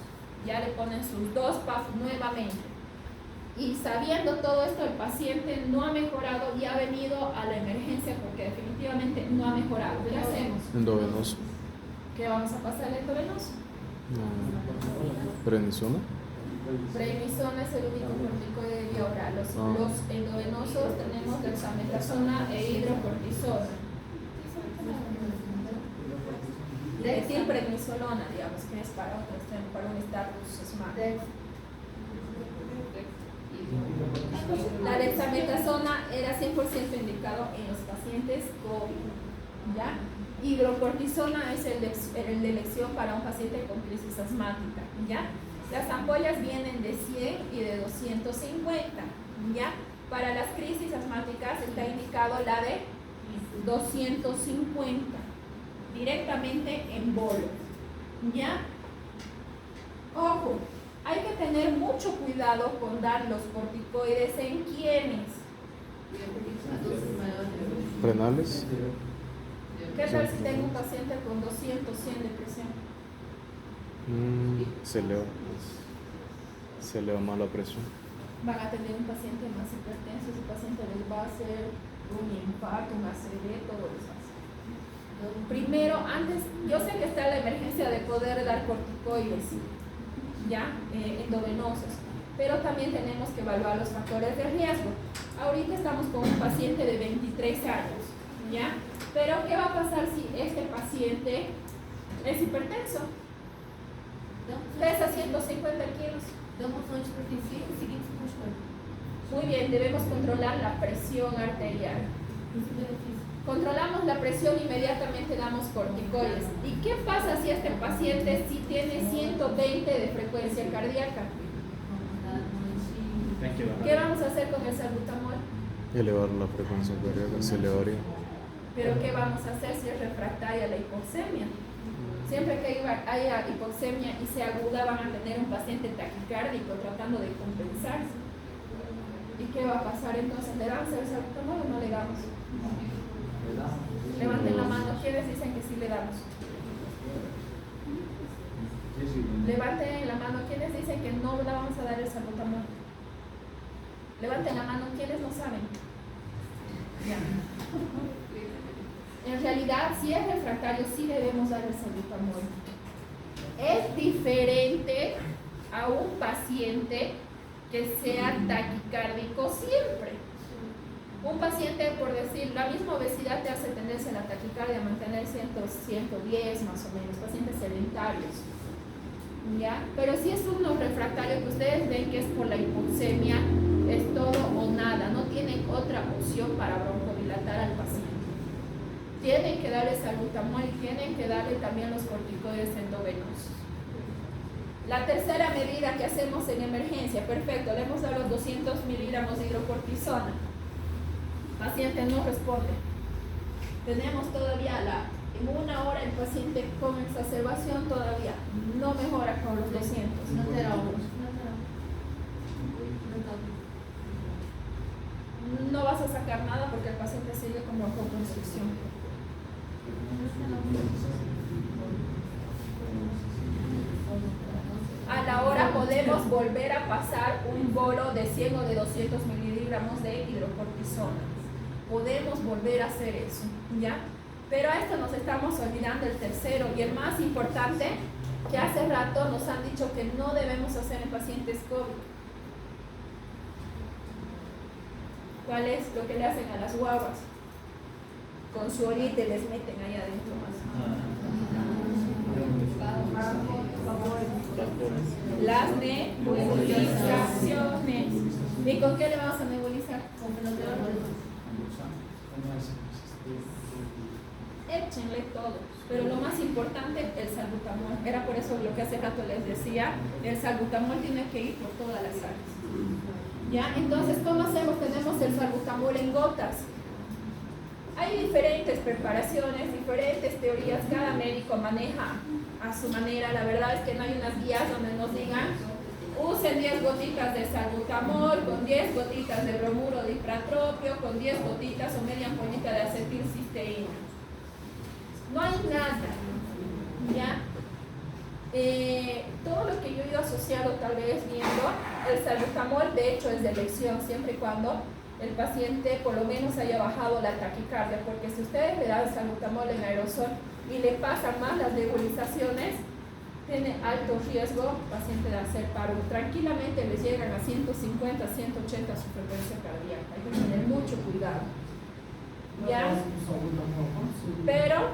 S1: Ya le ponen sus 2 PAF nuevamente. Y sabiendo todo esto, el paciente no ha mejorado y ha venido a la emergencia porque definitivamente no ha mejorado. ¿Qué hacemos?
S2: Endovenoso.
S1: ¿Qué vamos a pasar al endovenoso?
S2: Prednisona.
S1: Prednisona es el único corticoide de vía oral. Los endovenosos tenemos dexametasona e hidrocortisona. Metilprednisolona, digamos, que es para un estatus SMART. La dexametasona era 100% indicado en los pacientes COVID, ¿ya? Hidrocortisona es el de elección para un paciente con crisis asmática, ¿ya? Las ampollas vienen de 100 y de 250, ¿ya? Para las crisis asmáticas está indicado la de 250, directamente en bolo, ¿ya? Ojo, hay que tener mucho cuidado con dar los corticoides en quienes.
S2: Renales.
S1: ¿Qué tal si tengo un paciente con 200, 100 de presión?
S2: Se eleva más la presión.
S1: Van a tener un paciente más hipertenso, ese paciente les va a hacer un infarto, un ACV, todo les va a hacer. Primero, antes, yo sé que está la emergencia de poder dar corticoides, ya, endovenosos, pero también tenemos que evaluar los factores de riesgo. Ahorita estamos con un paciente de 23 años, ¿ya? Pero ¿qué va a pasar si este paciente es hipertenso? Pesa 150 kilos. Muy bien, debemos controlar la presión arterial. Controlamos la presión, inmediatamente damos corticoides. ¿Y qué pasa si este paciente sí tiene 120 de frecuencia cardíaca? ¿Qué vamos a hacer con el salbutamol?
S2: Elevar la frecuencia cardíaca, se elevaría.
S1: Pero ¿qué vamos a hacer si es refractaria la hipoxemia? Siempre que haya hipoxemia y sea aguda, van a tener un paciente taquicárdico tratando de compensarse. ¿Y qué va a pasar entonces? ¿Le damos el salbutamol o no le damos? Levanten la mano, ¿quiénes dicen que sí le damos? Levanten la mano, ¿quiénes dicen que no le vamos a dar el salbutamol? Levanten la mano, ¿quiénes no saben? Ya. En realidad, si es refractario, sí debemos dar el salbutamol. Es diferente a un paciente que sea taquicárdico siempre. Un paciente, por decir, la misma obesidad te hace tendencia a la taquicardia a mantener 110 más o menos, pacientes sedentarios. ¿Ya? Pero si es uno refractario que ustedes ven que es por la hipoxemia, es todo o nada, no tienen otra opción para broncodilatar al paciente. Tienen que darle salbutamol y tienen que darle también los corticoides endovenosos. La tercera medida que hacemos en emergencia, perfecto, le hemos dado los 200 miligramos de hidrocortisona. Paciente no responde. Tenemos todavía en una hora el paciente con exacerbación todavía no mejora con los 200.
S3: No te lo
S1: No vas a sacar nada porque el paciente sigue con broncoconstricción. A la hora podemos volver a pasar un bolo de 100 o de 200 miligramos de hidrocortisona. Podemos volver a hacer eso, ¿ya? Pero a esto nos estamos olvidando el tercero y el más importante, que hace rato nos han dicho que no debemos hacer en pacientes COVID. ¿Cuál es lo que le hacen a las guaguas? Con su olite les meten ahí adentro más. Las nebulizaciones. ¿Y con qué le vamos a nebulizar? Échenle todo, pero lo más importante, el salbutamol. Era por eso lo que hace rato les decía, el salbutamol tiene que ir por todas las áreas. ¿Ya? Entonces, ¿cómo hacemos? Tenemos el salbutamol en gotas. Hay diferentes preparaciones, diferentes teorías, cada médico maneja a su manera. La verdad es que no hay unas guías donde nos digan usen 10 gotitas de salbutamol con 10 gotitas de bromuro de ipratropio, con 10 gotitas o media ampollita de acetilcisteína. No hay nada, ¿ya? Todo lo que yo he ido asociado tal vez viendo, el salbutamol de hecho es de elección siempre y cuando el paciente por lo menos haya bajado la taquicardia, porque si ustedes le dan salbutamol en aerosol y le pasan más las nebulizaciones, tiene alto riesgo paciente de hacer paro. Tranquilamente les llegan a 150, 180 su frecuencia cardíaca. Hay que tener mucho cuidado. ¿Ya? Pero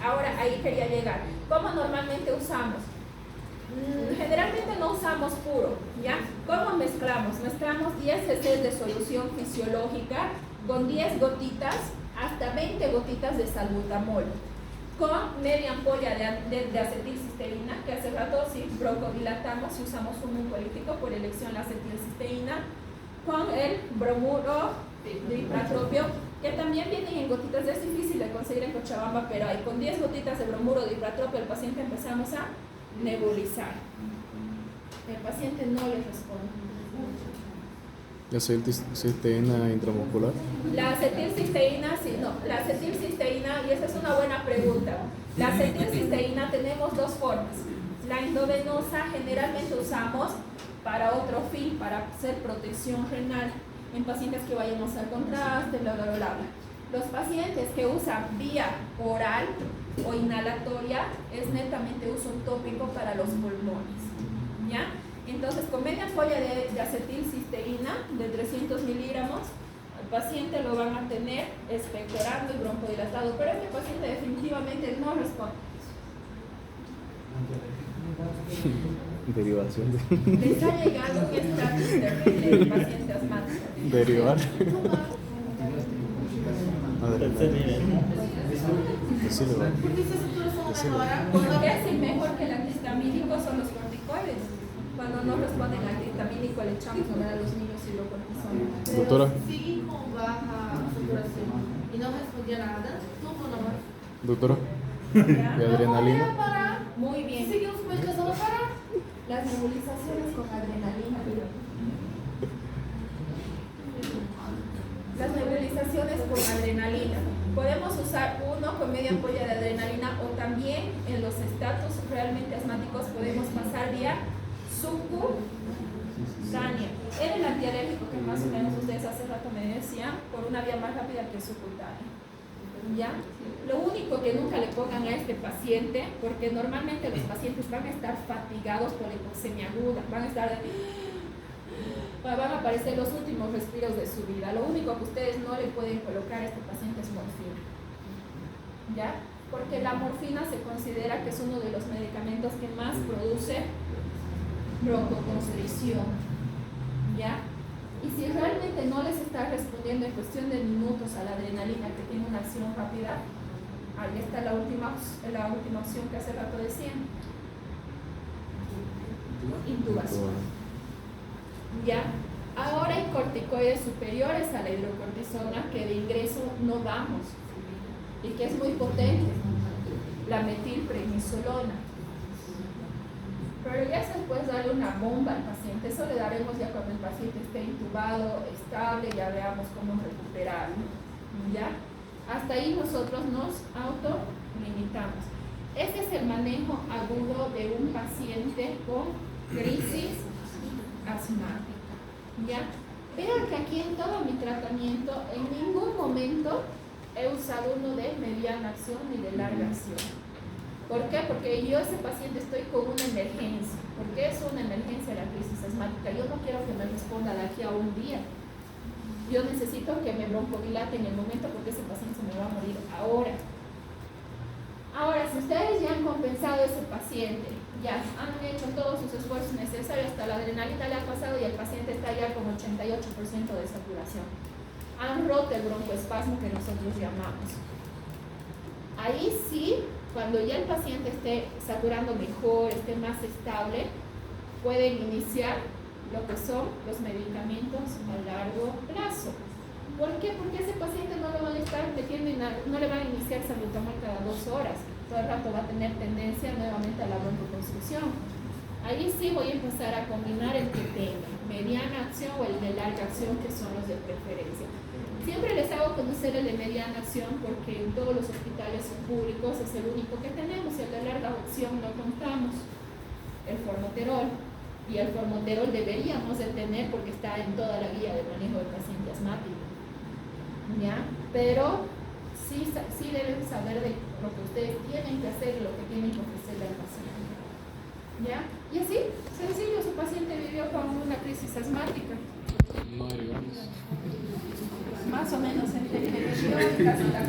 S1: ahora ahí quería llegar. ¿Cómo normalmente usamos? Generalmente no usamos puro, ¿ya? ¿Cómo mezclamos? Mezclamos 10 cc de solución fisiológica con 10 gotitas hasta 20 gotitas de salbutamol con media ampolla de acetilcisteína, que hace rato si broncodilatamos y usamos un mucolítico, por elección la acetilcisteína, con el bromuro de ipratropio, que también vienen en gotitas. Es difícil de conseguir en Cochabamba, pero hay con 10 gotitas de bromuro de ipratropio el paciente empezamos a nebulizar. El paciente no le responde.
S2: ¿La acetilcisteína intramuscular?
S1: La acetilcisteína, sí, no. La acetilcisteína, y esa es una buena pregunta. La acetilcisteína tenemos dos formas. La endovenosa generalmente usamos para otro fin, para hacer protección renal en pacientes que vayan a hacer contraste, bla, bla, bla, bla. Los pacientes que usan vía oral o inhalatoria es netamente uso tópico para los pulmones, ¿ya? Entonces, con media ampolla de acetilcisteína de 300 miligramos, el paciente lo van a tener expectorando y broncodilatado, pero este paciente definitivamente no responde.
S2: Derivación.
S1: Les ha llegado un estatus terrible de paciente asmático.
S2: Derivar. Decilo.
S1: Lo que hace mejor que el antihistamínico son los corticoides. Cuando no responden al antihistamínico le echamos a los niños hidrocortisona.
S2: Doctora.
S3: Sigue con baja saturación y no respondía nada, tuvo nomás.
S2: Doctora.
S1: ¿Ya?
S2: ¿Y adrenalina?
S3: No parar.
S1: Muy bien.
S3: Sigue los médicos no parar.
S1: Las nebulizaciones con adrenalina. Las nebulizaciones con adrenalina. Podemos usar uno con media ampolla de adrenalina o también en los estatus realmente asmáticos podemos pasar vía subcutánea. Era el antialérgico que más o menos ustedes hace rato me decían, por una vía más rápida que subcutánea. ¿Ya? Lo único que nunca le pongan a este paciente, porque normalmente los pacientes van a estar fatigados por hipoxemia aguda, van a aparecer los últimos respiros de su vida. Lo único que ustedes no le pueden colocar a este paciente es morfina, ¿ya? Porque la morfina se considera que es uno de los medicamentos que más produce broncoconstricción, ¿ya? Y si realmente no les está respondiendo en cuestión de minutos a la adrenalina, que tiene una acción rápida, ahí está la última opción que hace rato decían. intubación. ¿Ya? Ahora hay corticoides superiores a la hidrocortisona que de ingreso no damos y que es muy potente, la metilprednisolona. Pero ya se puede darle una bomba al paciente, eso le daremos ya cuando el paciente esté intubado, estable, ya veamos cómo recuperarlo. ¿Ya? Hasta ahí nosotros nos autolimitamos. Ese es el manejo agudo de un paciente con crisis asmática. ¿Ya? Vean que aquí en todo mi tratamiento en ningún momento he usado uno de mediana acción ni de larga acción. ¿Por qué? Porque yo ese paciente estoy con una emergencia. ¿Por qué es una emergencia la crisis asmática? Yo no quiero que me responda de aquí a un día. Yo necesito que me broncodilate en el momento porque ese paciente se me va a morir ahora. Ahora, si ustedes ya han compensado a ese paciente, ya han hecho todos sus esfuerzos necesarios, hasta la adrenalina le ha pasado y el paciente está ya con 88% de saturación. Han roto el broncoespasmo que nosotros llamamos. Ahí sí, cuando ya el paciente esté saturando mejor, esté más estable, pueden iniciar lo que son los medicamentos a largo plazo. ¿Por qué? Porque ese paciente no lo van a estar metiendo no le van a iniciar salbutamol cada 2 horas. Todo el rato va a tener tendencia nuevamente a la broncoconstricción. Ahí sí voy a empezar a combinar el que tenga mediana acción o el de larga acción, que son los de preferencia. Siempre les hago conocer el de mediana acción porque en todos los hospitales públicos es el único que tenemos, y el de larga acción no contamos, el formoterol. Y el formoterol deberíamos de tener porque está en toda la guía de manejo del paciente asmático. ¿Ya? Pero sí deben saber de lo que ustedes tienen que hacer y lo que tienen que ofrecerle al paciente. ¿Ya? Y así, sencillo, su paciente vivió con una crisis asmática.
S2: No, digamos.
S1: Más o menos entre casi la